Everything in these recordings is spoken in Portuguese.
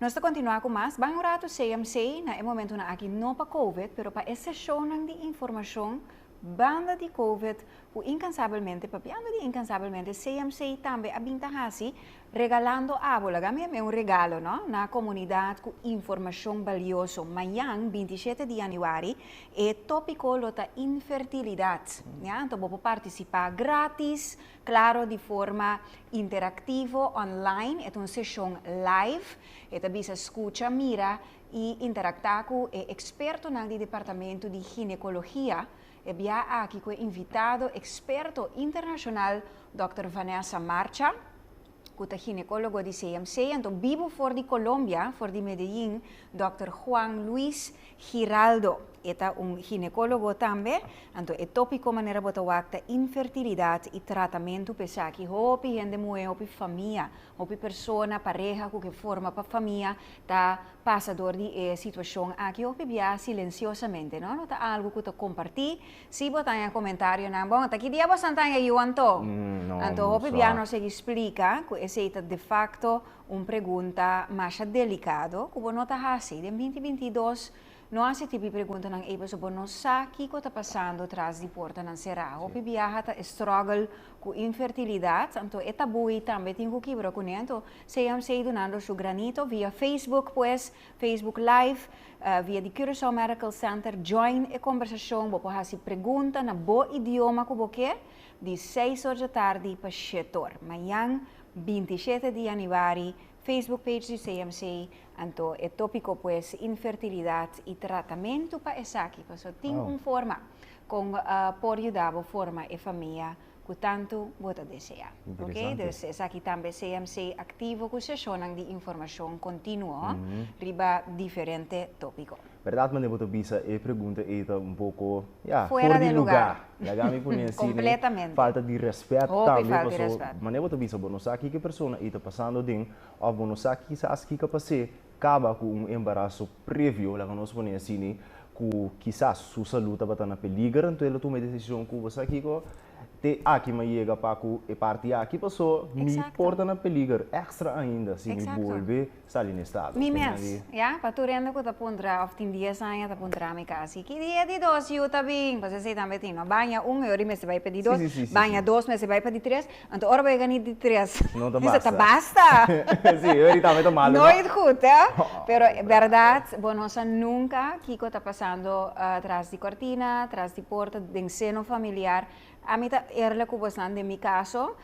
Nós continuamos com mais. Bem, um rato CMC, na momento na aqui não para COVID, pero para essa sessão de informação, banda de COVID, o incansavelmente, papiando de incansavelmente, CMC também abintahasi, regalando ábola. Gami é regalo, não? Na comunidade com informação valiosa. Amanhã, 27 de janeiro, é tópico da infertilidade. Então, vou participar grátis, claro, de forma interativa, online. É uma sessão live. É também se escuta, mira e interactar com o experto no departamento de ginecologia. E aqui com o invitado experto internacional, Dr. Vanessa Marcha, que é ginecólogo de CMC, então vivo fora de Colômbia, fora de Medellín, Dr. Juan Luis Giraldo. É ginecólogo também, então é tópico maneira de falar infertilidade e tratamento pesado que hopi gente mulher, hopi família, hopi pessoa, pareja que forma para família, tá passador de situação aqui hopi via silenciosamente, não tá algo que tu compartilhar, se botar em comentário na bom, tá que dia você tá aí eu anto, então hopi via não se explica que esse é de facto pergunta mais delicado, que você não tá assim, em 2022 não há esse tipo de pergunta não é para não saber o que está passando atrás de porta não será. O que viaja struggle com infertilidade, então é tabu e também tem que quebrar com isso. CMC donando seu granito via Facebook, pues Facebook Live, via de Curaçao Medical Center, join a conversação, vou fazer pergunta na bom idioma que você de 6 horas da tarde para 7 horas. Amanhã, 27 de janeiro, Facebook page de CMC, então é tópico pues infertilidade e tratamento para essa aqui, porque tem uma forma com por ajudar a forma e família que tanto você deseja. Ok? Então essa aqui também CMC ativo com sessões de informação contínua, riba diferente tópico. Verdade, mas eu bisa e pergunta é pouco fora de lugar. Completamente. Falta de respeito também. Mas eu bisa não sabe que pessoa está passando dentro, ou não sabe que se capaz acaba com embaraço prévio, lá que nós ponemos assim, que quizás sua saúde está na perigo, então ele toma a decisão que você aqui aqui mas chega para a parte aqui passou me porta na perigo extra ainda se me volve está ali no estado mi mes para tu renda que tá pondra of tin dias ainda tá pondra me casa que dia de dois eu tá bem você sei também tem não banha hora mas vai pedir dois banha dois mas vai pedir três então hora vai ganhar de três não tá basta sim eu também tô mal não é justo pero verdade bonosa nunca que está passando atrás de cortina atrás de porta de seno familiar. A mim era que bastante de mi caso,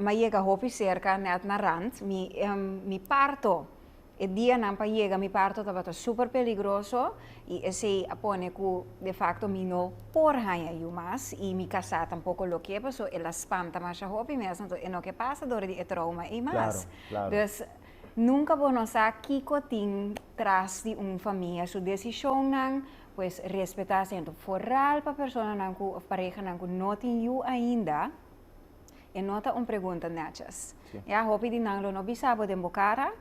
mas chega hopi cerca net na rand, mi parto, e dia não para chega mi parto estava super peligroso e esse apone que de facto mi no por hanya eu mas e mi casa tampoco lo que pasó, ela espanta mais a hopi mesmo, então é no que passa dor de trauma e mais. Claro. Dus, nunca vou saber que tem traz de família, sua decisão não pues respetar sempre foral para pessoa não a pareja não não tem eu ainda e nota pergunta nachas hope de não não bisabo de bocara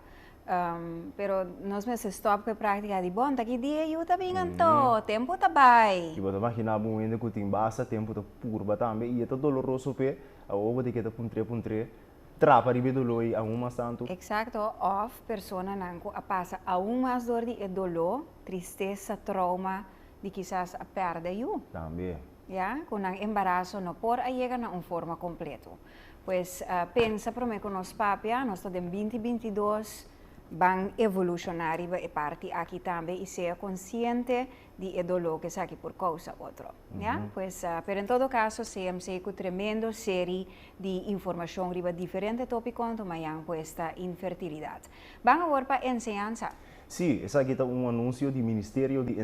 pero nós me se stop que prática de bom daqui dia eu tá bem anto tempo tá bem e você imagina muito que tem basta tempo tá curva também e é todo doloroso pe a ovo de que tá puntre trapa de dolor e mais tanto. Exato, of pessoa não a passa mais dor de dolor, tristeza, trauma, de quizás a perda eu. Também. Com um embaraço não por a chegar na forma completa. Pues pensa para mim que nós papia, nós estamos em 2022 van evolucionar e parte aqui também e ser consciente de dolor que aqui por causa outro, Pues, pero em todo caso, CMC com tremendo série de informação riba diferente tópico amanhã pues esta infertilidade. Vamos agora para enseñanza. Sim, essa aqui é anúncio do Ministério de